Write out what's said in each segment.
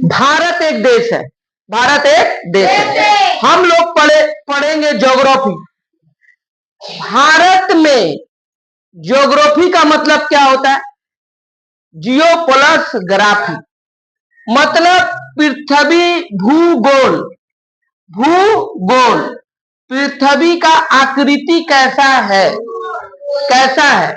भारत एक देश है, भारत एक देश है। हम लोग पढ़ेंगे ज्योग्राफी। भारत में ज्योग्राफी का मतलब क्या होता है? जियो प्लस ग्राफी, मतलब पृथ्वी भूगोल। भूगोल, पृथ्वी का आकृति कैसा है, कैसा है,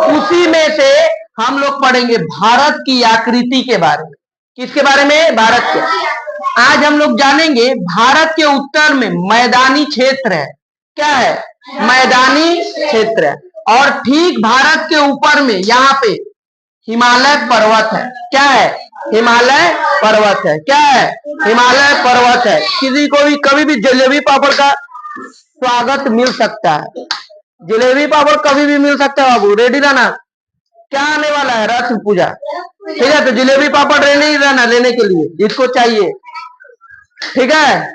उसी में से हम लोग पढ़ेंगे भारत की आकृति के बारे में। किसके बारे में? भारत के। आज हम लोग जानेंगे भारत के उत्तर में मैदानी क्षेत्र है। क्या है? मैदानी क्षेत्र है। और ठीक भारत के ऊपर में यहाँ पे हिमालय पर्वत है। क्या है? हिमालय पर्वत है। क्या है? हिमालय पर्वत है। किसी को भी कभी भी जलेबी पापड़ का स्वागत मिल सकता है। जलेबी पापड़ कभी भी मिल सकता है। बाबू रेडी रहना। क्या आने वाला है? रथ पूजा। ठीक है, तो जलेबी पापड़ रेडी रहना लेने के लिए, जिसको चाहिए। ठीक है,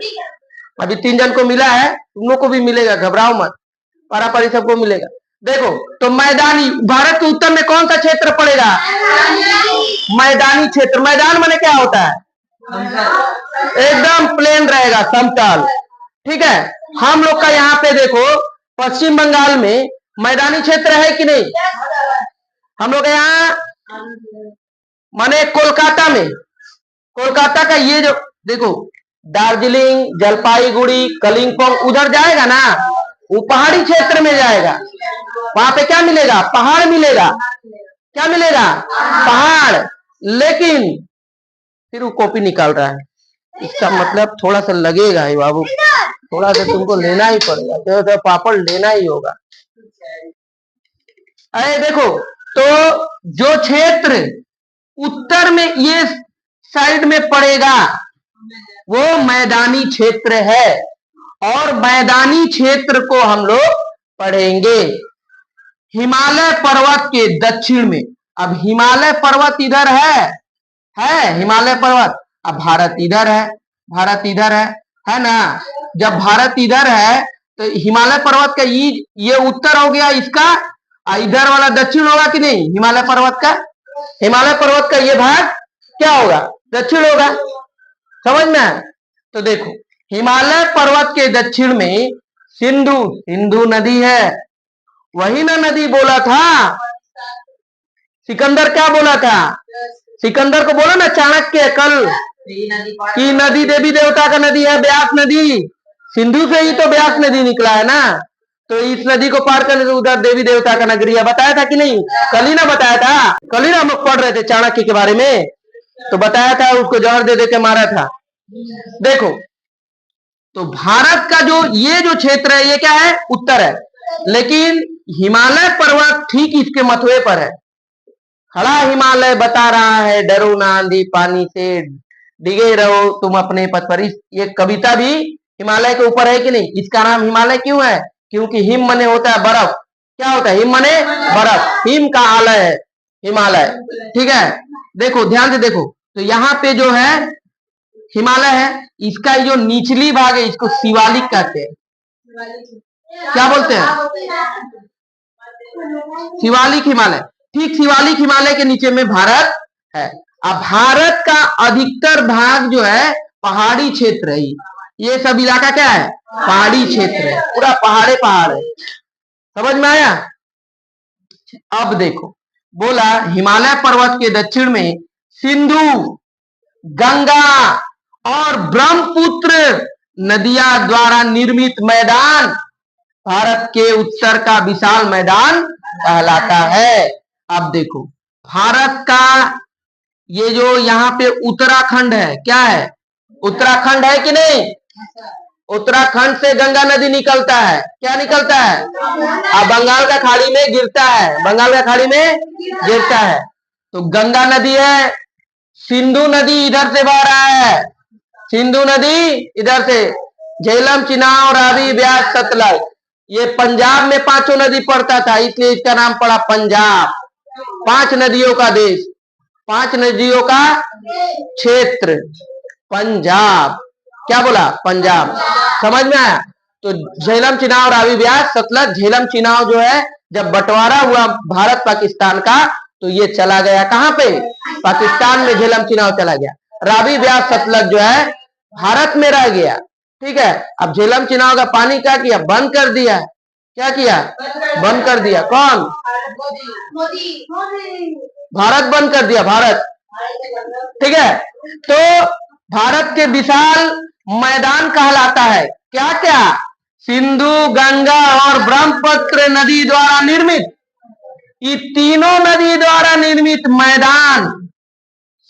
अभी 3 जन को मिला है, तुम लोग को भी मिलेगा, घबराओ मत। पारापारी सबको मिलेगा। देखो, तो मैदानी, भारत के उत्तर में कौन सा क्षेत्र पड़ेगा? मैदानी क्षेत्र। मैदान माने क्या होता है? एकदम प्लेन रहेगा, समतल। ठीक है, हम लोग का यहाँ पे देखो, पश्चिम बंगाल में मैदानी क्षेत्र है कि नहीं? हम लोग यहाँ माने कोलकाता में, कोलकाता का ये जो देखो, दार्जिलिंग, जलपाईगुड़ी, कलिंपोंग उधर जाएगा ना, वो पहाड़ी क्षेत्र में जाएगा। वहां पे क्या मिलेगा? पहाड़ मिलेगा। क्या मिलेगा? पहाड़। लेकिन फिर वो कॉपी निकाल रहा है, इसका मतलब थोड़ा सा लगेगा ही बाबू, थोड़ा सा तुमको लेना ही पड़ेगा, तो पापड़ लेना ही होगा। अरे देखो, तो जो क्षेत्र उत्तर में ये साइड में पड़ेगा वो मैदानी क्षेत्र है। और मैदानी क्षेत्र को हम लोग पढ़ेंगे हिमालय पर्वत के दक्षिण में। अब हिमालय पर्वत इधर है हिमालय पर्वत। अब भारत इधर है, भारत इधर है ना। जब भारत इधर है तो हिमालय पर्वत का ये उत्तर हो गया इसका, इधर वाला दक्षिण होगा कि नहीं? हिमालय पर्वत का, हिमालय पर्वत का ये भाग क्या होगा? दक्षिण होगा। समझ में? तो देखो, हिमालय पर्वत के दक्षिण में सिंधु नदी है। वही ना नदी बोला था सिकंदर, क्या बोला था? सिकंदर को बोला ना चाणक्य कल कि नदी देवी देवता का नदी है, ब्यास नदी। सिंधु से ही तो ब्यास नदी निकला है ना। तो इस नदी को पार करने से उधर देवी देवता का नगरी है। बताया था कि नहीं? कल ही ना बताया था, कल ही ना हम लोग पढ़ रहे थे चाणक्य के बारे में, तो बताया था, उसको जहर दे के मारा था। देखो, तो भारत का जो ये जो क्षेत्र है ये क्या है? उत्तर है। लेकिन हिमालय पर्वत ठीक इसके मथुए पर है। खड़ा हिमालय बता रहा है, डरो ना आंधी पानी से, डिगे रहो तुम अपने पथ पर। ये कविता भी हिमालय के ऊपर है कि नहीं? इसका नाम हिमालय क्यों है? क्योंकि हिम मने होता है बर्फ। क्या होता है? हिम मने बर्फ। हिम का आलय है हिमालय। ठीक है, देखो ध्यान से देखो, तो यहाँ पे जो है हिमालय है, इसका जो निचली भाग है इसको शिवालिक कहते हैं। क्या बोलते हैं? शिवालिक हिमालय। ठीक शिवालिक हिमालय के नीचे में भारत है। अब भारत का अधिकतर भाग जो है पहाड़ी क्षेत्र है। ये सब इलाका क्या है? पहाड़ी क्षेत्र है, पूरा पहाड़े पहाड़ है। समझ में आया? अब देखो, बोला हिमालय पर्वत के दक्षिण में सिंधु, गंगा और ब्रह्मपुत्र नदियां द्वारा निर्मित मैदान भारत के उत्तर का विशाल मैदान कहलाता है। अब देखो, भारत का ये जो यहाँ पे उत्तराखंड है, क्या है? उत्तराखंड है कि नहीं? उत्तराखंड से गंगा नदी निकलता है। क्या निकलता है? अब बंगाल का खाड़ी में गिरता है, बंगाल का खाड़ी में गिरता है। तो गंगा नदी है, सिंधु नदी इधर से बह रहा है, सिंधु नदी इधर से, झेलम, चिनाब, रावी, ब्यास, सतलज। ये पंजाब में 5 नदी पड़ता था, इसलिए इसका नाम पड़ा पंजाब। 5 नदियों का देश, 5 नदियों का क्षेत्र, पंजाब। क्या बोला? पंजाब। समझ में आया? तो झेलम, चिनाब, रावी, ब्यास, सतलज। झेलम चिनाब जो है जब बंटवारा हुआ भारत पाकिस्तान का, तो ये चला गया कहां पे? पाकिस्तान में झेलम चिनाब चला गया। रावी ब्यास सतलज जो है भारत में रह गया। ठीक है, अब झेलम चेनाब का पानी क्या किया, बंद कर दिया। क्या किया, बंद कर दिया। कौन, भारत बंद कर दिया, भारत। ठीक है, तो भारत के विशाल मैदान कहलाता है क्या क्या, सिंधु, गंगा और ब्रह्मपुत्र नदी द्वारा निर्मित। ये तीनों नदी द्वारा निर्मित मैदान,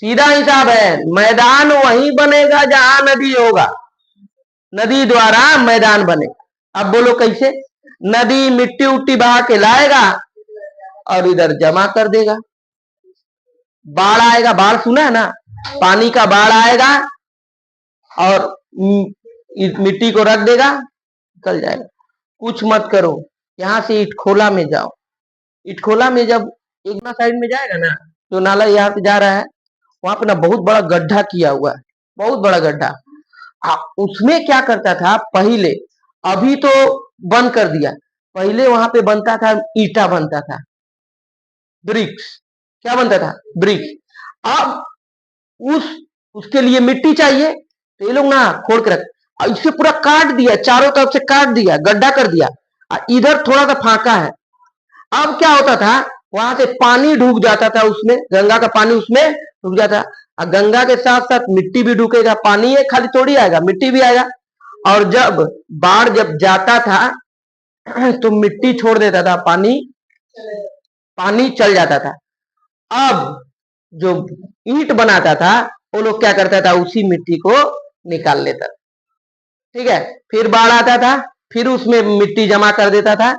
सीधा हिसाब है, मैदान वहीं बनेगा जहां नदी होगा, नदी द्वारा मैदान बनेगा। अब बोलो कैसे, नदी मिट्टी उट्टी बहा के लाएगा और इधर जमा कर देगा। बाढ़ आएगा, बाढ़ सुना है ना, पानी का बाढ़ आएगा और मिट्टी को रख देगा, निकल जाएगा। कुछ मत करो, यहां से इटखोला में जाओ, इटखोला में जब एक साइड में जाएगा ना, जो नाला यहाँ से जा रहा है, वहां पे ना बहुत बड़ा गड्ढा किया हुआ है, बहुत बड़ा गड्ढा। उसमें क्या करता था पहले, अभी तो बंद कर दिया, पहले वहां पे बनता था, ईटा बनता था, ब्रिक्स। क्या बनता था, ब्रिक्स। अब उसके लिए मिट्टी चाहिए, तो ये लोग ना खोद के रख, इसे पूरा काट दिया, चारों तरफ से काट दिया, गड्ढा कर दिया, इधर थोड़ा सा फाका है। अब क्या होता था, वहां से पानी ढूक जाता था उसमें, गंगा का पानी उसमें ढूक जाता, और गंगा के साथ साथ मिट्टी भी ढूकेगा, पानी है खाली थोड़ी आएगा, मिट्टी भी आएगा। और जब बाढ़ जब जाता था तो मिट्टी छोड़ देता था, पानी पानी चल जाता था। अब जो ईंट बनाता था, वो लोग क्या करता था, उसी मिट्टी को निकाल लेता था। ठीक है, फिर बाढ़ आता था, फिर उसमें मिट्टी जमा कर देता था,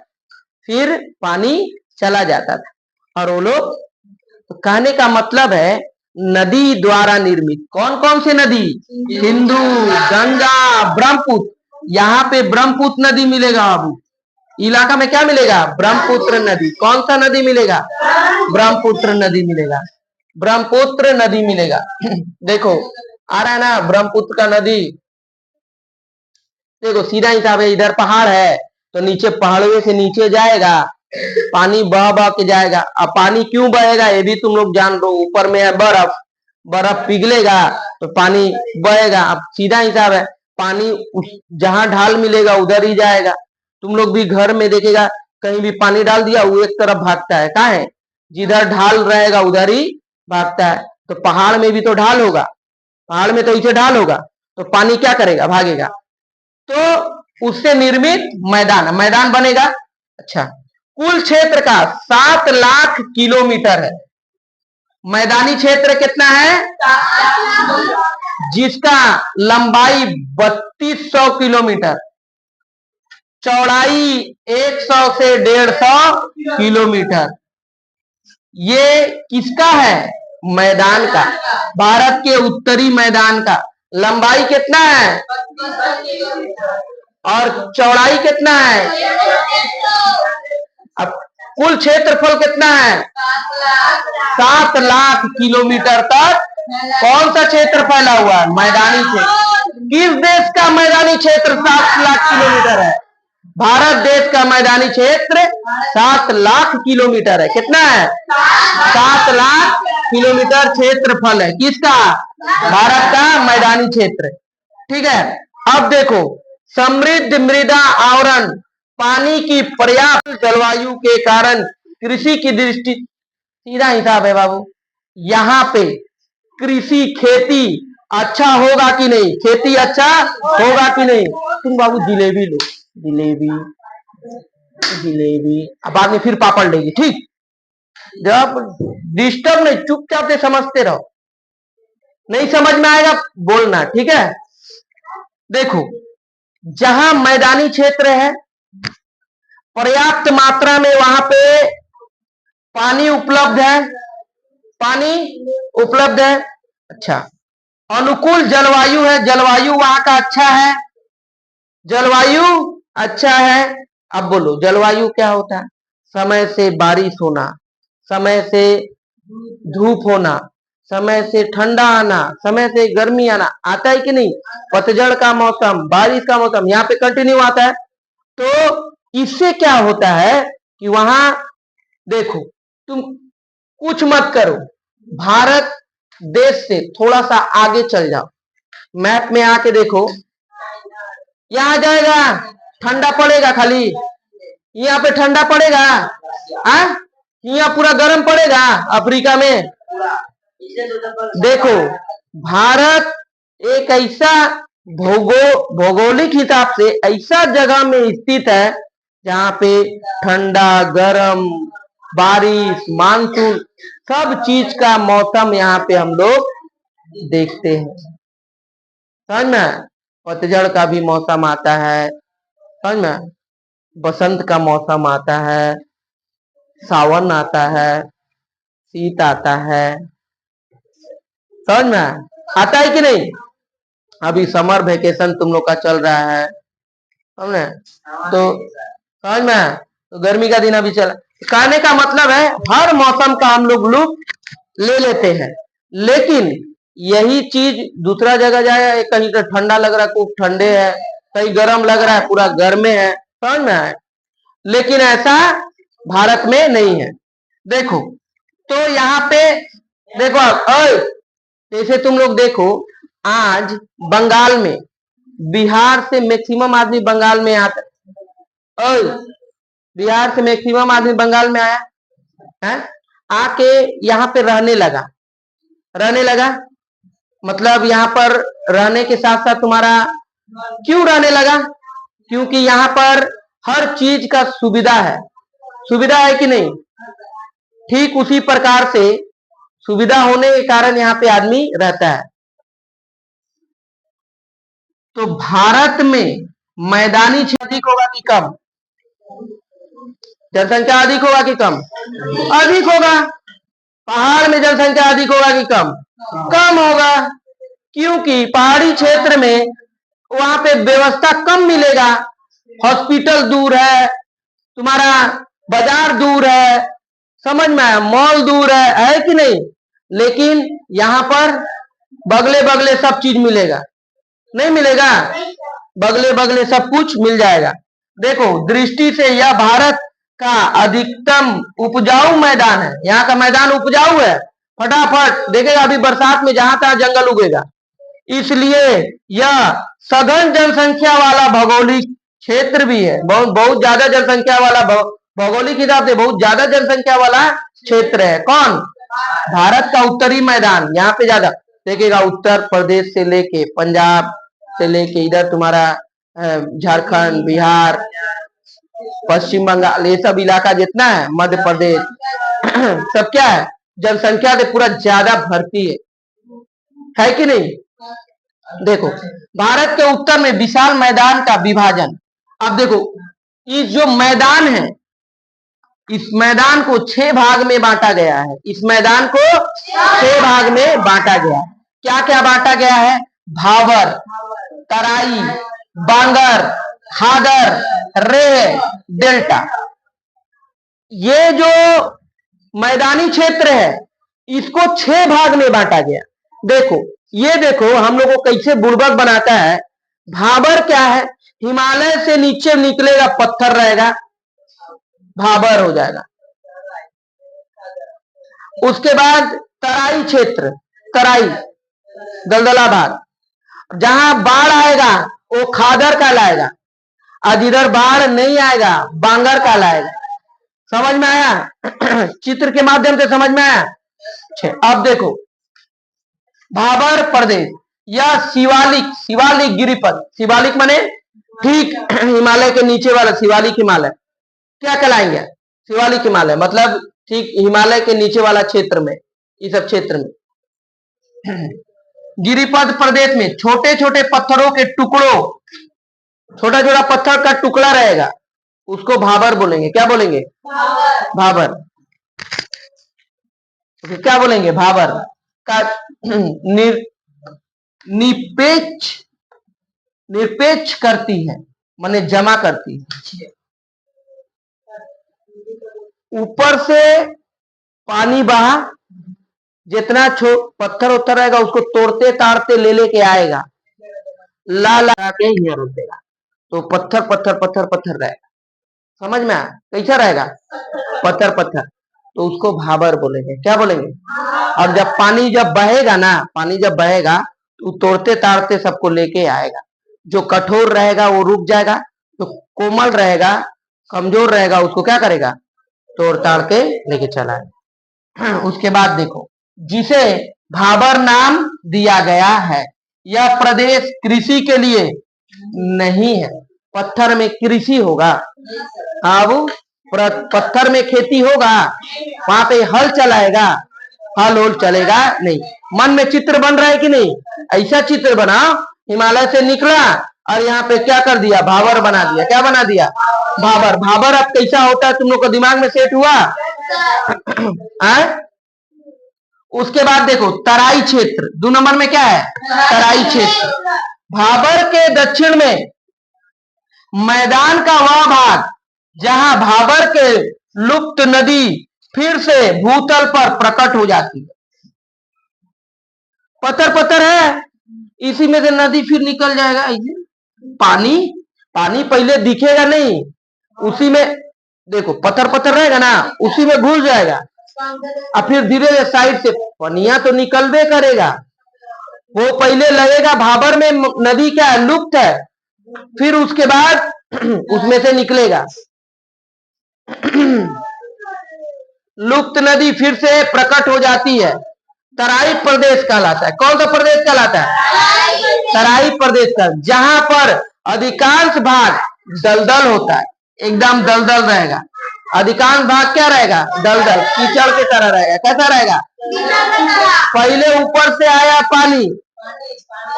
फिर पानी चला जाता था। और वो लोग, तो कहने का मतलब है नदी द्वारा निर्मित, कौन कौन से नदी, सिंधु, गंगा, ब्रह्मपुत्र। यहाँ पे ब्रह्मपुत्र नदी मिलेगा, बाबू इलाका में क्या मिलेगा, ब्रह्मपुत्र नदी। कौन सा नदी मिलेगा, ब्रह्मपुत्र नदी मिलेगा, ब्रह्मपुत्र नदी मिलेगा। देखो आ रहा है ना ब्रह्मपुत्र का नदी, देखो सीधा हिसाब है, इधर पहाड़ है तो नीचे पहाड़ों से नीचे जाएगा, पानी बह बह के जाएगा। अब पानी क्यों बहेगा ये भी तुम लोग जान लो, ऊपर में है बर्फ, बर्फ पिघलेगा तो पानी बहेगा। अब सीधा हिसाब है, पानी जहां ढाल मिलेगा उधर ही जाएगा। तुम लोग भी घर में देखेगा, कहीं भी पानी डाल दिया वो एक तरफ भागता है, कहाँ है, जिधर ढाल रहेगा उधर ही भागता है। तो पहाड़ में भी तो ढाल होगा, पहाड़ में तो इसे ढाल होगा, तो पानी क्या करेगा, भागेगा। तो उससे निर्मित मैदान, मैदान बनेगा। अच्छा, कुल क्षेत्र का 7 लाख किलोमीटर है, मैदानी क्षेत्र कितना है, जिसका लंबाई 3200 किलोमीटर, चौड़ाई 100 से 150 किलोमीटर। ये किसका है, मैदान का, भारत के उत्तरी मैदान का। लंबाई कितना है और चौड़ाई कितना है, अब कुल क्षेत्रफल कितना है, 7 लाख किलोमीटर तक कौन सा क्षेत्र फैला हुआ है, मैदानी क्षेत्र। किस देश का मैदानी क्षेत्र 7 लाख किलोमीटर है, भारत देश का मैदानी क्षेत्र 7 लाख किलोमीटर है। कितना है, 7 लाख किलोमीटर क्षेत्रफल है किसका, भारत का मैदानी क्षेत्र। ठीक है, अब देखो, समृद्ध मृदा आवरण, पानी की पर्याप्त जलवायु के कारण कृषि की दृष्टि, सीधा हिसाब है बाबू, यहाँ पे कृषि खेती अच्छा होगा कि नहीं, खेती अच्छा होगा कि नहीं। तुम बाबू जिलेबी लो, जिलेबी जिलेबी, अब बाद में फिर पापड़ लेगी, ठीक, जब डिस्टर्ब नहीं, चुपचाप से समझते रहो, नहीं समझ में आएगा बोलना, ठीक है। देखो, जहां मैदानी क्षेत्र है, पर्याप्त मात्रा में वहां पे पानी उपलब्ध है, पानी उपलब्ध है। अच्छा, अनुकूल जलवायु है, जलवायु वहां का अच्छा है, जलवायु अच्छा है। अब बोलो जलवायु क्या होता है, समय से बारिश होना, समय से धूप होना, समय से ठंडा आना, समय से गर्मी आना, आता है कि नहीं, पतझड़ का मौसम, बारिश का मौसम यहाँ पे कंटिन्यू आता है। तो इससे क्या होता है कि वहां देखो, तुम कुछ मत करो, भारत देश से थोड़ा सा आगे चल जाओ, मैप में आके देखो, यहाँ जाएगा ठंडा पड़ेगा, खाली यहाँ पे ठंडा पड़ेगा, यहाँ पूरा गर्म पड़ेगा। अफ्रीका में देखो, भारत एक ऐसा भौगोलिक हिसाब से ऐसा जगह में स्थित है जहाँ पे ठंडा, गर्म, बारिश, मानसून, सब चीज का मौसम यहाँ पे हम लोग देखते हैं। समझ में? पतझड़ का भी मौसम आता है, समझ में? बसंत का मौसम आता है, सावन आता है, शीत आता है, समझ में? आता है कि नहीं? अभी समर वेकेशन तुम लोग का चल रहा है, समझ? तो समझ में, तो गर्मी का दिन अभी चला। कहने का मतलब है हर मौसम का हम लोग लुत्फ ले लेते हैं, लेकिन यही चीज दूसरा जगह जाए, कहीं तो ठंडा लग रहा है, खूब ठंडे है, कहीं गर्म लग रहा है, पूरा गर्मे है, समझ में आए? लेकिन ऐसा भारत में नहीं है। देखो, तो यहाँ पे देखो, जैसे तुम लोग देखो, आज बंगाल में, बिहार से मैक्सिमम आदमी बंगाल में आता है, बिहार से मैक्सिमम आदमी बंगाल में आया है, आके यहाँ पे रहने लगा। मतलब यहाँ पर रहने के साथ साथ तुम्हारा क्यों रहने लगा? क्योंकि यहाँ पर हर चीज का सुविधा है कि नहीं? ठीक उसी प्रकार से सुविधा होने के कारण यहाँ पे आदमी रहता है। तो भारत में मैदानी क्षेत्र अधिक होगा कि कम? जनसंख्या अधिक होगा कि कम? अधिक होगा। पहाड़ में जनसंख्या अधिक होगा कि कम? कम होगा, क्योंकि पहाड़ी क्षेत्र में वहां पे व्यवस्था कम मिलेगा। हॉस्पिटल दूर है, तुम्हारा बाजार दूर है, समझ में आया? मॉल दूर है कि नहीं? लेकिन यहाँ पर बगले बगले सब चीज मिलेगा, नहीं मिलेगा? बगले बगले सब कुछ मिल जाएगा। देखो, दृष्टि से यह भारत का अधिकतम उपजाऊ मैदान है। यहाँ का मैदान उपजाऊ है, फटाफट देखेगा, अभी बरसात में जहां तहां जंगल उगेगा। इसलिए यह सघन जनसंख्या वाला भौगोलिक क्षेत्र भी है, बहुत ज्यादा जनसंख्या वाला, भौगोलिक हिसाब से बहुत ज्यादा जनसंख्या वाला क्षेत्र है। कौन? भारत का उत्तरी मैदान, यहाँ पे ज्यादा देखेगा। उत्तर प्रदेश से लेके, पंजाब से लेके इधर तुम्हारा झारखंड, बिहार, पश्चिम बंगाल, ये सब इलाका जितना है, मध्य प्रदेश, सब क्या है? जनसंख्या से पूरा ज्यादा भरती है कि नहीं? देखो, भारत के उत्तर में विशाल मैदान का विभाजन। अब देखो, इस जो मैदान है, इस मैदान को 6 भाग में बांटा गया है। इस मैदान को 6 भाग में बांटा गया है। क्या क्या बांटा गया है? भाबर, तराई, बांगर, हादर, रेह, डेल्टा। ये जो मैदानी क्षेत्र है, इसको 6 भाग में बांटा गया। देखो, ये देखो हम लोग को कैसे बुड़बक बनाता है। भाबर क्या है? हिमालय से नीचे निकलेगा, पत्थर रहेगा, भाबर हो जाएगा। उसके बाद तराई क्षेत्र, तराई दलदला भाग, जहां बाढ़ आएगा वो खादर कहलाएगा, और जिधर बाढ़ नहीं आएगा बांगर कहलाएगा। समझ में आया? चित्र के माध्यम से समझ में आया? अब देखो, भाबर प्रदेश या शिवालिक गिरिपथ, शिवालिक माने ठीक हिमालय के नीचे वाला शिवालिक हिमालय क्या कहलाएंगे? शिवालिक हिमालय मतलब ठीक हिमालय के नीचे वाला क्षेत्र में, इस सब क्षेत्र में गिरिपथ प्रदेश में छोटे छोटे पत्थरों के टुकड़ों, छोटा छोटा पत्थर का टुकड़ा रहेगा, उसको भाबर बोलेंगे। क्या बोलेंगे? भाबर। तो क्या बोलेंगे? भाबर का निरपेक्ष करती है, माने जमा करती है। ऊपर से पानी बहा, जितना पत्थर उत्थर रहेगा उसको तोड़ते ताड़ते ले लेके आएगा, ला ला के यहाँ रख देगा, तो पत्थर पत्थर पत्थर पत्थर रहेगा। समझ में आया? कैसा रहेगा? पत्थर पत्थर। तो उसको भाबर बोलेंगे। क्या बोलेंगे? और जब पानी जब बहेगा ना, पानी जब बहेगा तो तोड़ते ताड़ते सबको लेके आएगा। जो कठोर रहेगा वो रुक जाएगा, जो कोमल रहेगा, कमजोर रहेगा, उसको क्या करेगा? तोड़ ताड़ के लेके चला है। उसके बाद देखो, जिसे भाबर नाम दिया गया है, यह प्रदेश कृषि के लिए नहीं है। पत्थर में कृषि होगा? अब पत्थर में खेती होगा? वहां पे हल चलाएगा? हल होल चलेगा नहीं। मन में चित्र बन रहा है कि नहीं? ऐसा चित्र बनाओ, हिमालय से निकला और यहाँ पे क्या कर दिया? भाबर बना दिया। क्या बना दिया? भाबर। भाबर अब कैसा होता है तुम लोग को दिमाग में सेट हुआ? उसके बाद देखो, तराई क्षेत्र 2 नंबर में क्या है? तराई क्षेत्र। भाबर के दक्षिण में मैदान का वह भाग जहां भाबर के लुप्त नदी फिर से भूतल पर प्रकट हो जाती है। पत्थर पत्थर है, इसी में से नदी फिर निकल जाएगा। पानी पानी पहले दिखेगा नहीं, उसी में देखो पत्थर पत्थर रहेगा ना, उसी में घुस जाएगा और फिर धीरे साइड से पनिया तो निकलबे करेगा। वो पहले लगेगा भाबर में नदी क्या है? लुप्त है, फिर उसके बाद उसमें से निकलेगा। लुप्त नदी फिर से प्रकट हो जाती है। तराई प्रदेश कहलाता है। कौन सा प्रदेश कहलाता है? तराई प्रदेश का, जहां पर अधिकांश भाग दलदल होता है, एकदम दलदल रहेगा। अधिकांश भाग क्या रहेगा? दलदल, कीचड़ की तरह रहेगा। कैसा रहेगा? पहले ऊपर से आया पानी,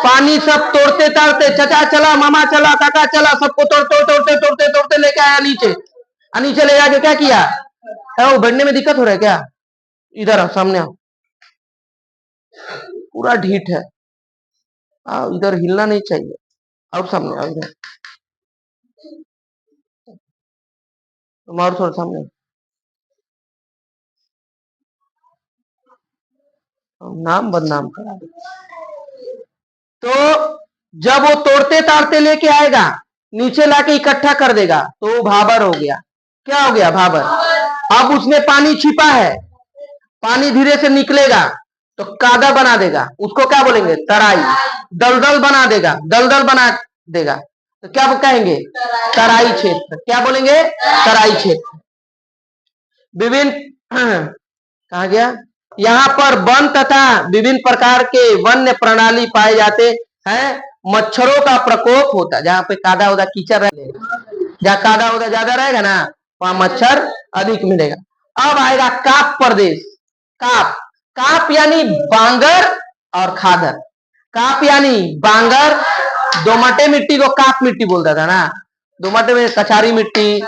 पानी सब तोड़ते ताड़ते, चचा चला, मामा चला, काका चला, सबको तोड़ते तोड़ते तोड़ते तोड़ते लेके आया नीचे। नीचे ले जाके क्या किया? वो बढ़ने में दिक्कत हो रहा है क्या? इधर आओ, सामने आओ। पूरा ढीठ है, आओ इधर, हिलना नहीं चाहिए। आओ सामने आओ, इधर तुम और थोड़ा सामने। नाम बदनाम करा। तो जब वो तोड़ते ताड़ते लेके आएगा, नीचे लाके इकट्ठा कर देगा, तो वो भाबर हो गया। क्या हो गया? भाबर। अब उसमें पानी छिपा है, पानी धीरे से निकलेगा तो कादा बना देगा, उसको क्या बोलेंगे? तराई। दलदल बना देगा, दलदल बना देगा तो क्या कहेंगे? तराई क्षेत्र। क्या बोलेंगे? तराई क्षेत्र। विभिन्न कहा गया, यहाँ पर वन तथा विभिन्न प्रकार के वन्य प्रणाली पाए जाते हैं। मच्छरों का प्रकोप होता है, जहाँ पे कादा उदा कीचड़ रहेगा, जहाँ कादा उदा ज्यादा रहेगा ना, वहां मच्छर अधिक मिलेगा। अब आएगा काप प्रदेश। काप, काप यानी बांगर और खादर। काप यानी बांगर, दोमटे मिट्टी को काप मिट्टी बोलता था ना, दोमट में कछारी मिट्टी,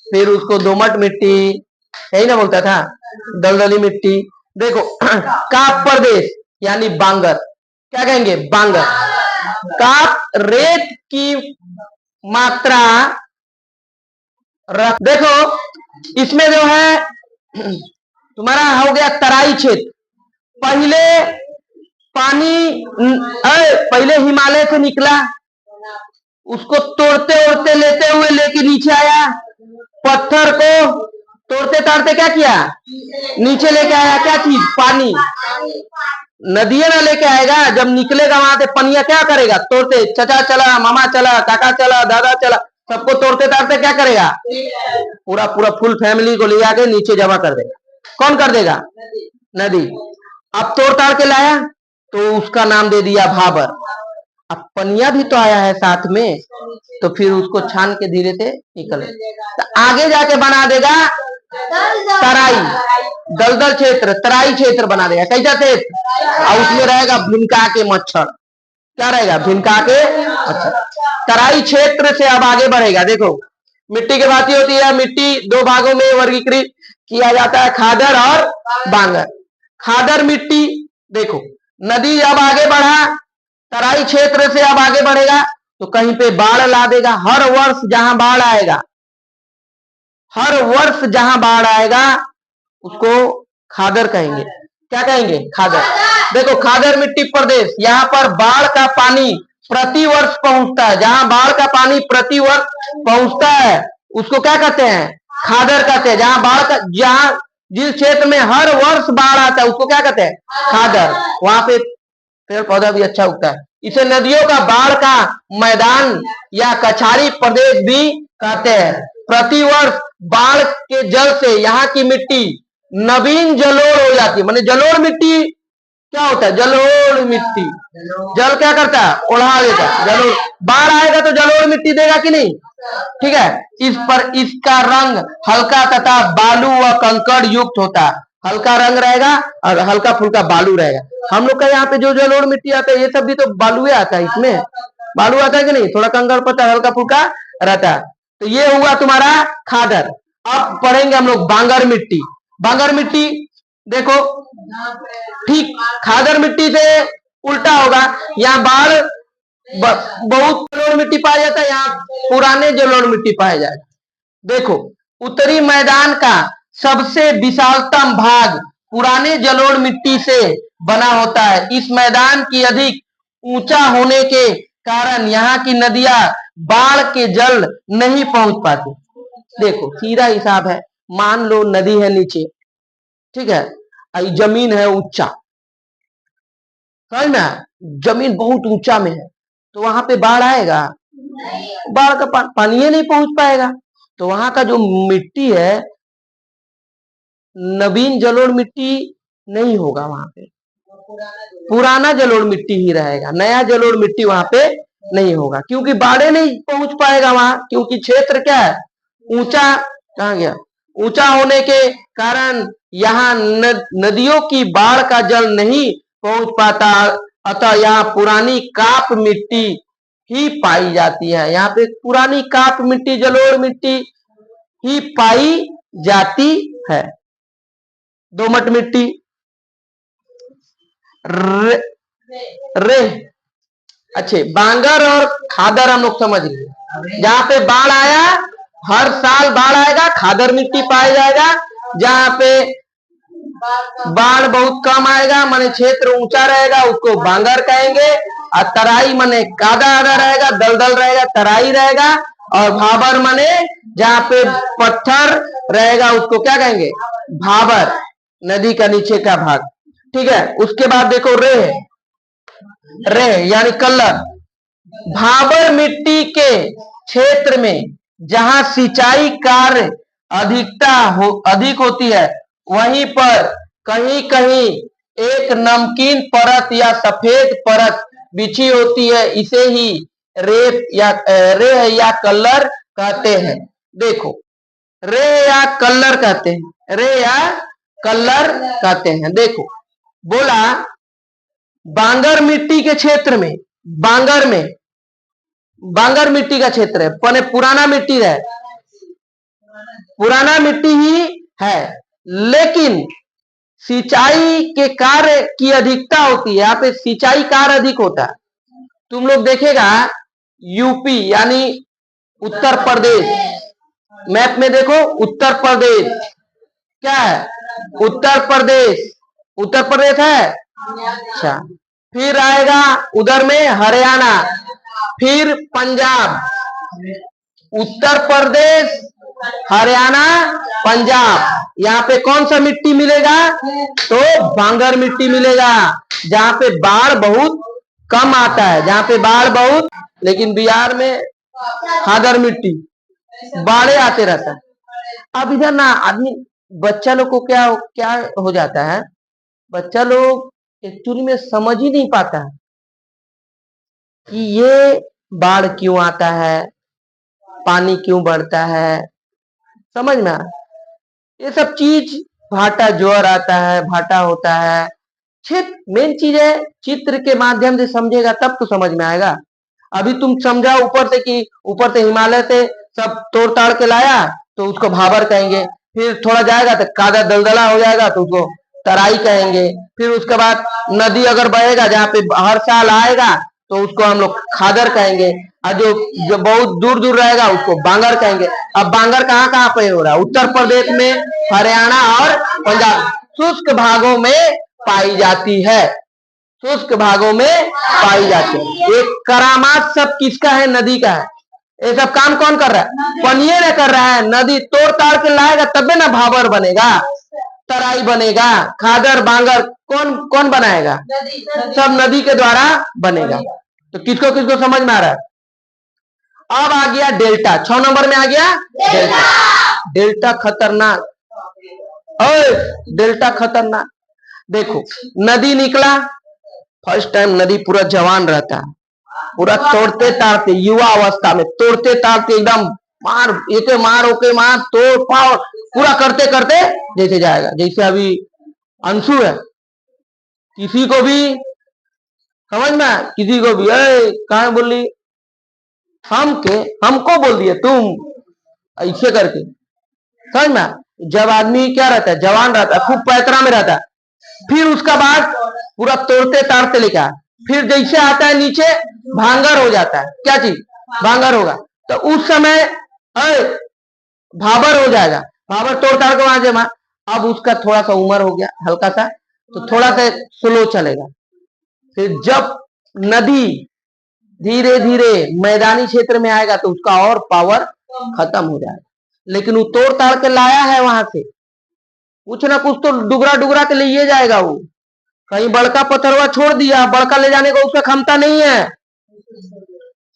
फिर उसको दोमट मिट्टी, यही ना बोलता था, दलदली मिट्टी। देखो काप प्रदेश यानी बांगर। क्या कहेंगे? बांगर। काप रेत की मात्रा देखो, इसमें जो है तुम्हारा हो गया तराई क्षेत्र। पहले पानी पहले हिमालय से निकला, उसको तोड़ते ओड़ते लेते हुए लेके नीचे आया, पत्थर को तोड़ते ताड़ते क्या किया? नीचे लेके आया। क्या चीज? पानी। नदियां ना लेके आएगा, जब निकलेगा वहां से पनिया क्या करेगा? तोड़ते, चचा चला, मामा चला, काका चला, दादा चला, सबको तोड़ते ताड़ते क्या करेगा? पूरा पूरा फुल फैमिली को ले आके नीचे जमा कर देगा। कौन कर देगा? नदी। अब तोड़ ताड़ के लाया तो उसका नाम दे दिया भाबर। अब पनिया भी तो आया है साथ में, तो फिर उसको छान के धीरे से निकले तो आगे जाके बना देगा तराई, दलदल क्षेत्र, तराई क्षेत्र बना देगा। कैसा क्षेत्र? और उसमें रहेगा भिनका के मच्छर। क्या रहेगा? भिनका के मच्छर। तराई क्षेत्र से अब आगे बढ़ेगा। देखो, मिट्टी की भांति होती है। मिट्टी 2 भागों में वर्गीकृत किया जाता है, खादर और बांगर। खादर मिट्टी, देखो नदी अब आगे बढ़ा, तराई क्षेत्र से अब आगे बढ़ेगा तो कहीं पे बाढ़ ला देगा। हर वर्ष जहां बाढ़ आएगा, हर वर्ष जहां बाढ़ आएगा उसको खादर कहेंगे। क्या कहेंगे? खादर। देखो खादर मिट्टी प्रदेश, यहाँ पर बाढ़ का पानी प्रति वर्ष पहुंचता है। जहां बाढ़ का पानी प्रति वर्ष पहुंचता है उसको क्या कहते हैं? खादर कहते हैं। जहां जिस क्षेत्र में हर वर्ष बाढ़ आता है उसको क्या कहते हैं? खादर। वहां पे पेड़ पौधा भी अच्छा उगता है। इसे नदियों का बाढ़ का मैदान या कछारी प्रदेश भी कहते हैं। प्रतिवर्ष बाढ़ के जल से यहाँ की मिट्टी नवीन जलोढ़ हो जाती है। माने जलोढ़ मिट्टी क्या होता है? जलोढ़ मिट्टी। जल क्या करता है? ओढ़ा देता है। जलोढ़ बाढ़ आएगा तो जलोढ़ मिट्टी देगा कि नहीं? ठीक है। इस पर इसका रंग हल्का तथा बालू व कंकड़ युक्त होता है। हल्का रंग रहेगा और हल्का फुल्का बालू रहेगा। हम लोग का यहाँ पे जो जलोढ़ मिट्टी आता है ये सब भी तो बालू आता है। इसमें बालू आता है कि नहीं? थोड़ा कंकड़ पत्थर हल्का फुल्का रहता है। तो ये हुआ तुम्हारा खादर। अब पढ़ेंगे हम लोग बांगर मिट्टी। बांगर मिट्टी देखो ठीक खादर मिट्टी से उल्टा होगा। यहाँ बाढ़ बहुत जलोढ़ मिट्टी पाया जाता है, यहाँ पुराने जलोढ़ मिट्टी पाया जाएगा। देखो उत्तरी मैदान का सबसे विशालतम भाग पुराने जलोढ़ मिट्टी से बना होता है। इस मैदान की अधिक ऊंचा होने के कारण यहाँ की नदियां बाढ़ के जल नहीं पहुंच पाती। देखो सीधा हिसाब है। मान लो नदी है नीचे, ठीक है, जमीन है ऊंचा, समझ में? जमीन बहुत ऊंचा में है तो वहां पे बाढ़ आएगा? बाढ़ का पानी नहीं पहुंच पाएगा। तो वहां का जो मिट्टी है नवीन जलोढ़ मिट्टी नहीं होगा, वहां पे पुराना जलोढ़ मिट्टी ही रहेगा। नया जलोढ़ मिट्टी वहां पे नहीं होगा क्योंकि बाढ़ नहीं पहुंच पाएगा वहां, क्योंकि क्षेत्र क्या है? ऊंचा। कहां गया? ऊंचा होने के कारण यहाँ नदियों की बाढ़ का जल नहीं पहुंच पाता। अतः यहाँ पुरानी काप मिट्टी ही पाई जाती है। यहाँ पे पुरानी काप मिट्टी जलोढ़ मिट्टी ही पाई जाती है। दोमट मिट्टी रे अच्छे बांगर और खादर हम लोग समझ लिए। जहां पे बाढ़ आया हर साल बाढ़ आएगा, खादर मिट्टी पाया जाएगा। जहां पे बाढ़ बहुत कम आएगा माने क्षेत्र ऊंचा रहेगा उसको बांगर कहेंगे। और तराई माने कादा आदा रहेगा, दलदल रहेगा, तराई रहेगा। और भाबर माने जहां पे पत्थर रहेगा उसको क्या कहेंगे? भाबर, नदी का नीचे का भाग। ठीक है। उसके बाद देखो रे यानी कलर। भाबर मिट्टी के क्षेत्र में जहां सिंचाई कार्य अधिक होती है वहीं पर कहीं कहीं एक नमकीन परत या सफेद परत बिछी होती है। इसे ही रे या कलर कहते हैं। देखो रे या कलर कहते हैं, रे या कलर कहते हैं। देखो बोला बांगर मिट्टी के क्षेत्र में, बांगर मिट्टी का क्षेत्र है पने पुराना मिट्टी है, पुराना मिट्टी ही है लेकिन सिंचाई के कार्य की अधिकता होती है। यहाँ पे सिंचाई कार्य अधिक होता है। तुम लोग देखेगा यूपी यानी उत्तर प्रदेश, मैप में देखो उत्तर प्रदेश क्या है? उत्तर प्रदेश है। अच्छा फिर आएगा उधर में हरियाणा, फिर पंजाब, उत्तर प्रदेश, हरियाणा, पंजाब। यहाँ पे कौन सा मिट्टी मिलेगा? तो बांगर मिट्टी मिलेगा जहाँ पे बाढ़ बहुत कम आता है, जहाँ पे बाढ़ बहुत। लेकिन बिहार में खादर मिट्टी बाढ़े आते रहता है। अब इधर ना आदमी बच्चा लोग को क्या क्या हो जाता है, बच्चा लोग एक्चुअली में समझ ही नहीं पाता है कि ये बाढ़ क्यों आता है, पानी क्यों बढ़ता है। समझ में ये सब चीज भाटा ज्वर आता है, भाटा होता है। मेन चीज है चित्र के माध्यम से समझेगा तब तो समझ में आएगा। अभी तुम समझा ऊपर से कि ऊपर से हिमालय से सब तोड़ ताड़ के लाया तो उसको भाबर कहेंगे। फिर थोड़ा जाएगा तो कादा दलदला हो जाएगा तो उसको तराई कहेंगे। फिर उसके बाद नदी अगर बहेगा जहाँ पे हर साल आएगा तो उसको हम लोग खादर कहेंगे। और जो बहुत दूर दूर रहेगा उसको बांगर कहेंगे। अब बांगर कहाँ कहाँ पे हो रहा है? उत्तर प्रदेश में, हरियाणा और पंजाब शुष्क भागों में पाई जाती है, शुष्क भागों में पाई जाती है। एक करामात सब किसका है? नदी का है। ये सब काम कौन कर रहा है? पनिये ने कर रहा है। नदी तोड़ ताड़ के लाएगा तबे ना भाबर बनेगा, तराई बनेगा, खादर बांगर कौन कौन बनाएगा? सब नदी के द्वारा बनेगा। तो किसको किसको समझ में आ रहा है? अब आ गया डेल्टा, 6 नंबर में आ गया डेल्टा। डेल्टा खतरनाक, और डेल्टा खतरनाक। देखो नदी निकला, फर्स्ट टाइम नदी पूरा जवान रहता है, पूरा तोड़ते ताड़ते युवा अवस्था में तोड़ते ताड़ते एकदम मार एके मार ओके मार तोड़ पाओ पूरा करते करते जैसे जाएगा। जैसे अभी अंशु है, किसी को भी समझ में, किसी को भी कहा बोली हम के हमको बोल दिए तुम, ऐसे करके समझ में। जब आदमी क्या रहता है, जवान रहता है, खूब पैतरा में रहता है, फिर उसका बाद पूरा तोड़ते ताड़ते लेके, फिर जैसे आता है नीचे भांगर हो जाता है। क्या चीज? भांगर होगा। तो उस समय भाबर हो जाएगा, भाबर तोड़ ताड़ के वहां जमा। अब उसका थोड़ा सा उम्र हो गया हल्का सा, तो थोड़ा सा स्लो चलेगा। फिर जब नदी धीरे धीरे मैदानी क्षेत्र में आएगा तो उसका और पावर खत्म हो जाएगा। लेकिन वो तोड़ ताड़ के लाया है वहां से, कुछ ना कुछ तो डुगरा डुगरा के लिए जाएगा। वो कहीं बड़का पत्थरवा छोड़ दिया, बड़का ले जाने का उसका क्षमता नहीं है,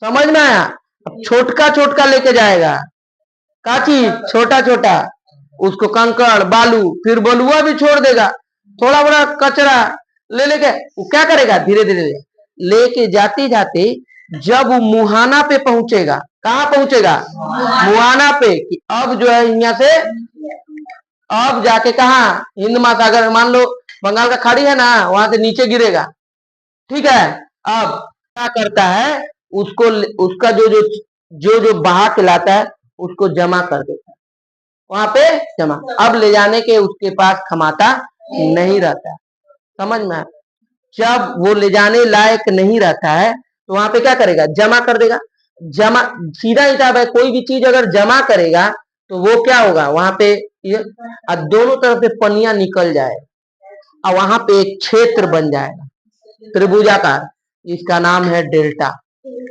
समझ में आया? अब छोटका छोटका लेके जाएगा। का चीज? छोटा छोटा, उसको कंकड़ बालू, फिर बलुआ भी छोड़ देगा, थोड़ा बड़ा कचरा ले लेके वो क्या करेगा, धीरे धीरे लेके जाते जाते जब वो मुहाना पे पहुंचेगा, कहां पहुंचेगा? मुहाना पे। कि अब जो है यहाँ से अब जाके कहा, हिंद महासागर, मान लो बंगाल का खाड़ी है ना, वहां से नीचे गिरेगा। ठीक है। अब क्या करता है, उसको उसका जो जो जो जो बहा के लाता है उसको जमा कर देता है वहां पे जमा। अब ले जाने के उसके पास क्षमता नहीं रहता है, समझ में? जब वो ले जाने लायक नहीं रहता है तो वहां पे क्या करेगा? जमा कर देगा। जमा सीधा हिसाब है, कोई भी चीज अगर जमा करेगा तो वो क्या होगा वहां पे, दोनों तरफ से पनिया निकल जाए और वहां पे एक क्षेत्र बन जाएगा त्रिभुजाकार, इसका नाम है डेल्टा।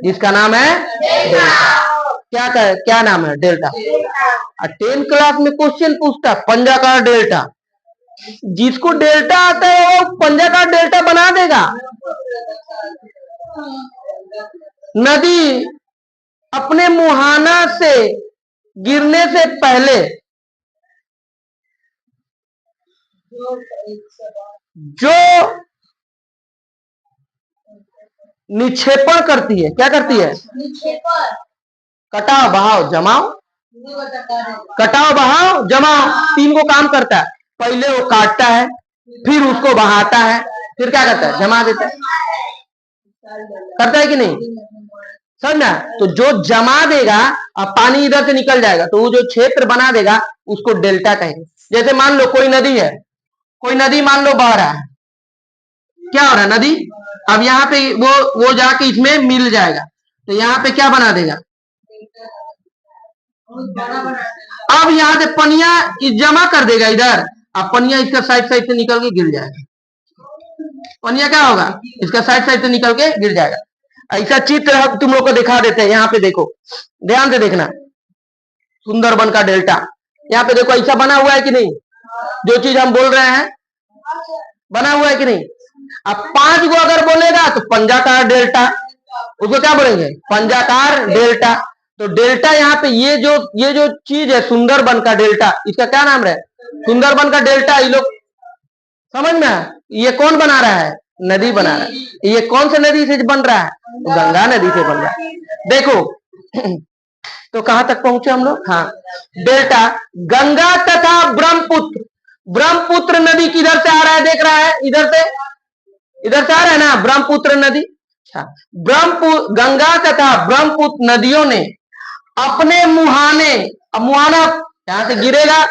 इसका नाम है डेल्टा। क्या नाम है? डेल्टा। 10 क्लास में क्वेश्चन पूछता पंजाकार डेल्टा, जिसको डेल्टा आता है वो पंजाकार डेल्टा बना देगा। नदी अपने मुहाना से गिरने से पहले जो निक्षेपण करती है, क्या करती है? कटाव बहाव जमाओ, कटाव बहाव जमाओ, 3 को काम करता है। पहले वो काटता है, फिर उसको बहाता है, फिर क्या करता है? जमा देता है। करता है कि नहीं? समझना? तो जो जमा देगा अब पानी इधर से निकल जाएगा तो वो जो क्षेत्र बना देगा उसको डेल्टा कहेंगे। जैसे मान लो कोई नदी है, कोई नदी मान लो बह रहा है, क्या हो रहा है? नदी अब यहाँ पे वो जाके इसमें मिल जाएगा तो यहाँ पे क्या बना देगा? अब यहाँ से पनिया जमा कर देगा इधर, अब पनिया इसका साइड साइड से निकल के गिर जाएगा। पनिया क्या होगा? इसका साइड साइड से निकल के गिर जाएगा। ऐसा चित्र हम तुम लोग को दिखा देते हैं, यहाँ पे देखो, ध्यान से देखना, सुंदरबन का डेल्टा। यहाँ पे देखो ऐसा बना हुआ है कि नहीं? जो चीज हम बोल रहे हैं बना हुआ है कि नहीं? अब 5 को अगर बोलेगा तो पंजाकार डेल्टा, उसको क्या बोलेंगे? पंजाकार डेल्टा। तो डेल्टा यहाँ पे ये जो चीज है सुंदरबन का डेल्टा, इसका क्या नाम है? सुंदरबन का डेल्टा। ये लोग समझ में, ये कौन बना रहा है? नदी बना रहा है। ये कौन सी नदी से बन रहा है? तो गंगा नदी से बन रहा है। देखो तो कहां तक पहुंचे हम लोग? हाँ, डेल्टा गंगा तथा ब्रह्मपुत्र। ब्रह्मपुत्र नदी किधर से आ रहा है? देख रहा है इधर से आ रहा है ना ब्रह्मपुत्र नदी। अच्छा, ब्रह्मपुत्र गंगा तथा ब्रह्मपुत्र नदियों ने अपने मुहाने, अब मुहाना जहां से गिरेगा,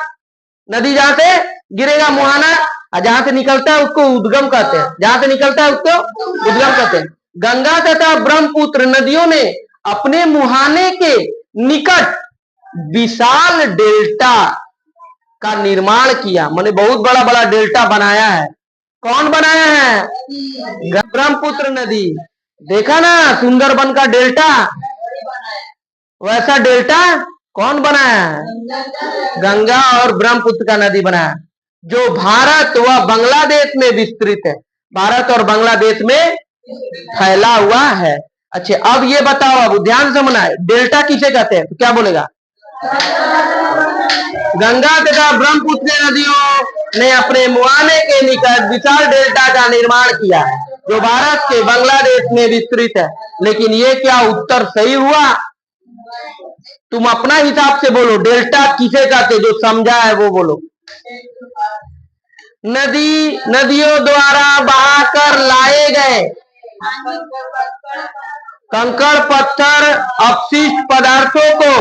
नदी जहां से गिरेगा मुहाना, और जहां से निकलता है उसको उद्गम कहते हैं, जहां से निकलता है उसको उद्गम कहते हैं। गंगा तथा ब्रह्मपुत्र नदियों ने अपने मुहाने के निकट विशाल डेल्टा का निर्माण किया, माने बहुत बड़ा बड़ा डेल्टा बनाया है। कौन बनाया है? ब्रह्मपुत्र नदी। देखा ना सुंदरबन का डेल्टा, वैसा डेल्टा कौन बनाया है? गंगा और ब्रह्मपुत्र का नदी बनाया। जो भारत व बांग्लादेश में विस्तृत है, भारत और बांग्लादेश में फैला हुआ है। अच्छा, अब ये बताओ, अब ध्यान से सुनना है, डेल्टा किसे कहते हैं? तो क्या बोलेगा? गंगा तथा ब्रह्मपुत्र नदियों ने अपने मुहाने के निकट विशाल डेल्टा का निर्माण किया है, जो भारत के बांग्लादेश में विस्तृत है। लेकिन ये क्या उत्तर सही हुआ? तुम अपना हिसाब से बोलो, डेल्टा किसे कहते? जो समझा है वो बोलो। नदियों द्वारा बहाकर लाए गए कंकड़ पत्थर अपशिष्ट पदार्थों को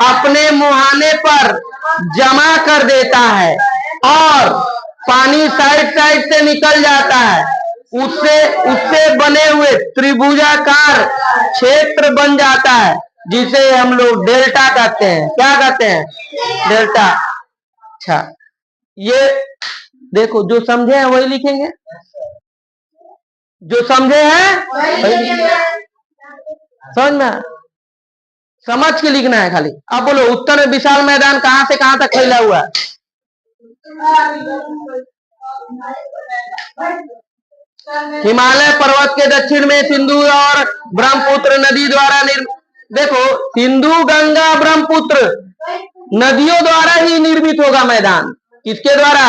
अपने मुहाने पर जमा कर देता है और पानी साइड साइड से निकल जाता है। उससे उससे बने हुए त्रिभुजाकार क्षेत्र बन जाता है, जिसे हम लोग डेल्टा कहते हैं। क्या कहते हैं? डेल्टा। अच्छा, ये देखो, जो समझे हैं वही लिखेंगे, जो समझे हैं वही लिखेंगे। समझ में? समझ के लिखना है खाली। अब बोलो, उत्तर में विशाल मैदान कहां से कहां तक फैला हुआ है? हिमालय पर्वत के दक्षिण में सिंधु और ब्रह्मपुत्र नदी द्वारा देखो, सिंधु गंगा ब्रह्मपुत्र नदियों द्वारा ही निर्मित होगा मैदान। किसके द्वारा?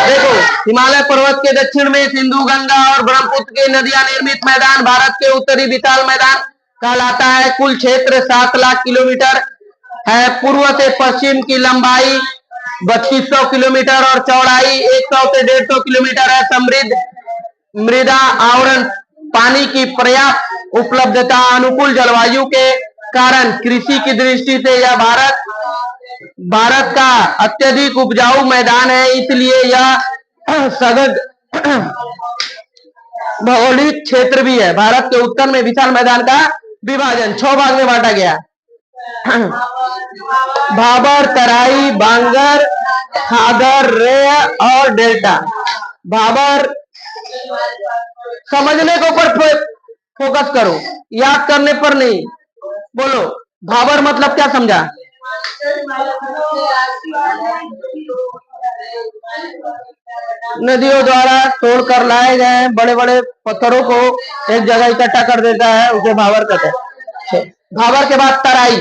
देखो, हिमालय पर्वत के दक्षिण में सिंधु गंगा और ब्रह्मपुत्र की नदियां निर्मित मैदान भारत के उत्तरी विशाल मैदान कहलाता है। कुल क्षेत्र 7 लाख किलोमीटर है। पूर्व से पश्चिम की लंबाई 3200 किलोमीटर और चौड़ाई 100 से 150 किलोमीटर है। समृद्ध मृदा आवरण, पानी की पर्याप्त उपलब्धता, अनुकूल जलवायु के कारण कृषि की दृष्टि से यह भारत का अत्यधिक उपजाऊ मैदान है। इसलिए यह सघन भौगोलिक क्षेत्र भी है। भारत के उत्तर में विशाल मैदान का विभाजन 6 भाग में बांटा गया। भाबर, तराई, बांगर, खादर, रेय और डेल्टा। भाबर समझने के ऊपर फोकस करो, याद करने पर नहीं। बोलो, भाबर मतलब क्या समझा? नदियों द्वारा तोड़कर लाए गए बड़े बड़े पत्थरों को एक जगह इकट्ठा कर देता है, उसे भाबर कहते हैं। भाबर के बाद तराई,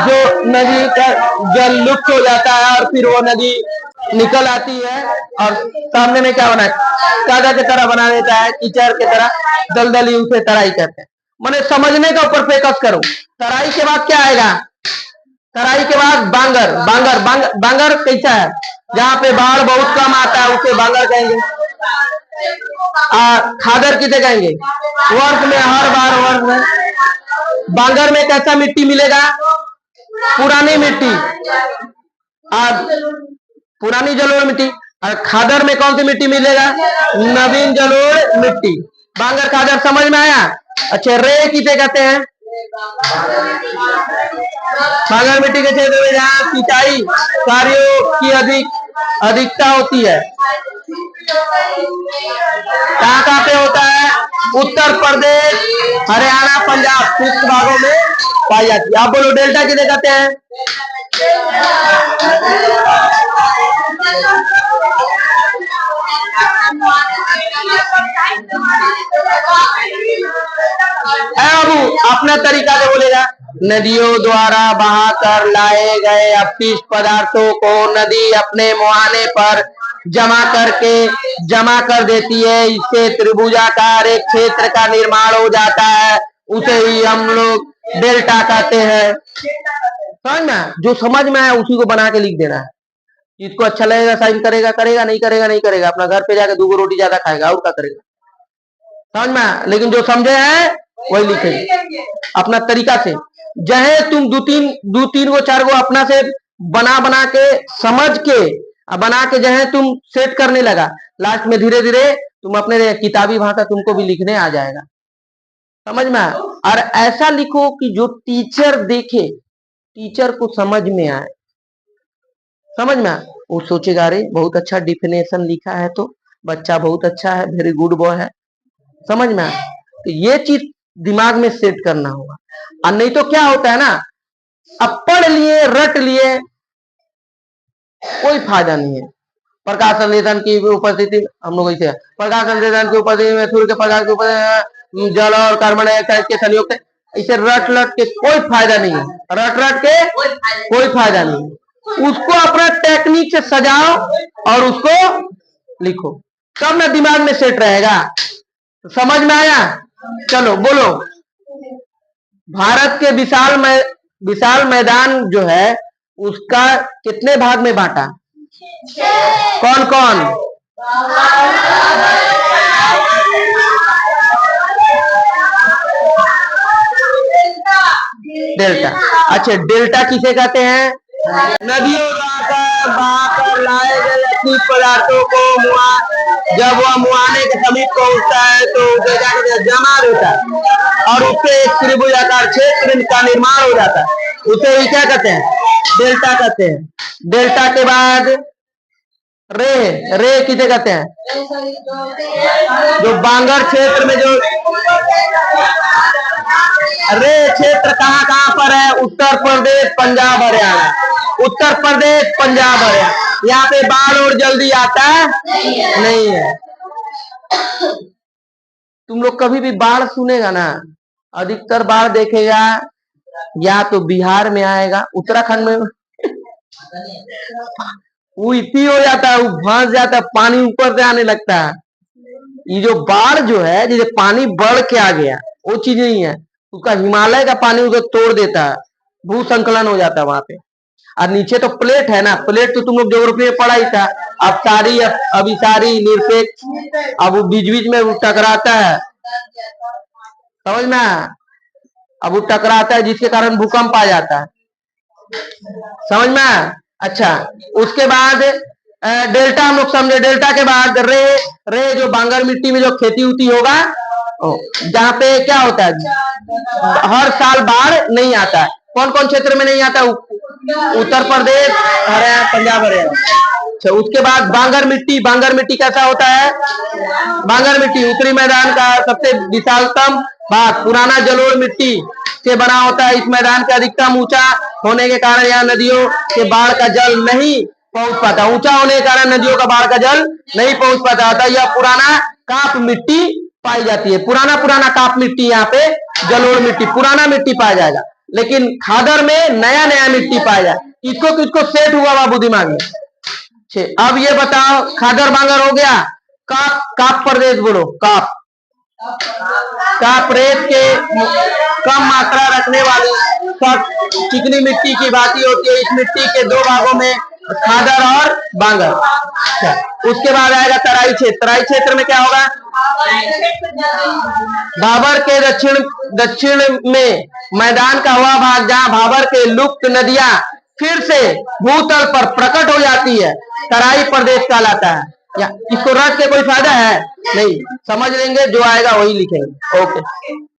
जो नदी का जल लुप्त हो जाता है और फिर वो नदी निकल आती है और सामने में क्या बना है? कादा की तरह बना देता है, कीचड़ की तरह दलदली, उसे तराई कहते हैं। मैंने समझने का ऊपर फोकस करो। तराई के बाद क्या आएगा? तराई के बाद बांगर। बांगर कैसा है? जहाँ पे बाढ़ बहुत कम आता है उसे बांगर कहेंगे। खादर किसे कहेंगे? वर्ष में हर बार वर्ष में। बांगर में कैसा मिट्टी मिलेगा? पुरानी मिट्टी, पुरानी जलोढ़ मिट्टी। और खादर में कौन सी मिट्टी मिलेगा? नवीन जलोढ़ मिट्टी। बांगर खादर समझ में आया? अच्छा, रे किसे कहते हैं? बांगर मिट्टी के क्षेत्र में जहाँ सिंचाई कार्यों की अधिकता होती है। कहाँ पे होता है? उत्तर प्रदेश, हरियाणा, पंजाब, शुष्क भागों में पाई जाती है। आप बोलो, डेल्टा किसे कहते हैं? अपना तरीका से बोलेगा। नदियों द्वारा बहाकर लाए गए अपशिष्ट पदार्थों को नदी अपने मुहाने पर जमा कर देती है। इससे त्रिभुजाकार एक क्षेत्र का निर्माण हो जाता है, उसे ही हम लोग डेल्टा कहते हैं। समझ में? जो समझ में आया उसी को बना के लिख देना है। जिसको अच्छा लगेगा साइन करेगा, करेगा नहीं करेगा नहीं करेगा, अपना घर पे जाकर 2 रोटी ज्यादा खाएगा और क्या करेगा। समझ में? लेकिन जो समझे हैं वही लिखेंगे अपना तरीका से। चाहे तुम दो तीन को 4 को अपना से बना के समझ के बना के चाहे तुम सेट करने लगा, लास्ट में धीरे धीरे तुम अपने किताबी भाषा तुमको भी लिखने आ जाएगा। समझ में? और ऐसा लिखो कि जो टीचर देखे, टीचर को समझ में आए। समझ में? वो सोचेगा, अरे बहुत अच्छा डिफिनेशन लिखा है, तो बच्चा बहुत अच्छा है, वेरी गुड बॉय है। समझ में? तो ये चीज दिमाग में सेट करना होगा। और नहीं तो क्या होता है ना, अब पढ़ लिए, रट लिए, कोई फायदा नहीं है। प्रकाश संश्लेषण की उपस्थिति हम लोग इसे प्रकाश संश्लेषण की उपस्थिति में सूर्य के प्रकाश के ऊपर जल और कार्बन डाइऑक्साइड के संयुक्त इसे रट रट के कोई फायदा नहीं है। रट रट के कोई फायदा नहीं है। उसको अपना टेक्निक से सजाओ और उसको लिखो, तब ना दिमाग में सेट रहेगा। समझ में आया? चलो बोलो। भारत के विशाल मैदान जो है उसका कितने भाग में बांटा? कौन कौन? डेल्टा। अच्छा, डेल्टा किसे कहते हैं? नदियों द्वारा बहाकर लाए गए अपनी पदार्थों को जब वह मुहाने के समीप पहुंचता है तो उसे क्या कहते हैं? जमा होता है और उससे एक त्रिभुजाकार क्षेत्र का निर्माण हो जाता है। उसे ही क्या कहते हैं? डेल्टा कहते हैं। डेल्टा के बाद रे किसे कहते हैं? जो बांगर क्षेत्र में जो रे क्षेत्र कहाँ कहाँ पर है? उत्तर प्रदेश, पंजाब, हरियाणा। उत्तर प्रदेश, पंजाब, हरियाणा। यहाँ पे बाढ़ और जल्दी आता है नहीं है। तुम लोग कभी भी बाढ़ सुनेगा ना, अधिकतर बाढ़ देखेगा या तो बिहार में आएगा, उत्तराखंड में वो इतनी हो जाता है, वो फंस जाता है, पानी ऊपर से आने लगता है। ये जो बाढ़ जो है, जैसे पानी बढ़ के आ गया, वो चीज नहीं है। उसका हिमालय का पानी उधर तोड़ देता है, भू संकलन हो जाता है वहां पे। और नीचे तो प्लेट है ना, प्लेट तो तुम लोग ज्योग्राफी में पढ़ा ही था। अब सारी अभिसारी निरपेक्ष, अब वो बीच बीच में वो टकराता है, समझ में? अब वो टकराता है जिसके कारण भूकंप आ जाता है, समझ में? अच्छा, उसके बाद डेल्टा हम लोग समझे। डेल्टा के बाद रे जो बांगर मिट्टी में जो खेती उती होगा, जहाँ पे क्या होता है, हर साल बाढ़ नहीं आता है। कौन कौन क्षेत्र में नहीं आता? उत्तर प्रदेश, हरियाणा, पंजाब, हरियाणा। अच्छा, उसके बाद बांगर मिट्टी। बांगर मिट्टी कैसा होता है? बांगर मिट्टी उत्तरी मैदान का सबसे विशालतम भाग, पुराना जलोढ़ मिट्टी से बना होता है। इस मैदान के अधिकतम ऊंचा होने के कारण यहाँ नदियों के बाढ़ का जल नहीं पहुंच पाता। ऊंचा होने के कारण नदियों का बाढ़ का जल नहीं पहुंच पाता था। यह पुराना काप मिट्टी पाई जाती है। पुराना काप मिट्टी, यहाँ पे जलोढ़ मिट्टी, पुराना मिट्टी पाया जाएगा। लेकिन खादर में नया नया मिट्टी पाया जाए। इसको किसको सेट हुआ बाबू दिमाग में? अब ये बताओ, खादर बांगर हो गया। काप प्रदेश बोलो। काप रेत के कम मात्रा रखने वाली चिकनी मिट्टी की भांति होती है। इस मिट्टी के दो भागों में खादर और बांगर। उसके बाद आएगा तराई क्षेत्र। तराई क्षेत्र में क्या होगा? भाबर के दक्षिण में मैदान का वह भाग जहां भाबर के लुप्त नदियां फिर से भूतल पर प्रकट हो जाती है, तराई प्रदेश कहलाता है। या इसको रट के कोई फायदा है नहीं, समझ लेंगे, जो आएगा वही लिखेंगे। ओके।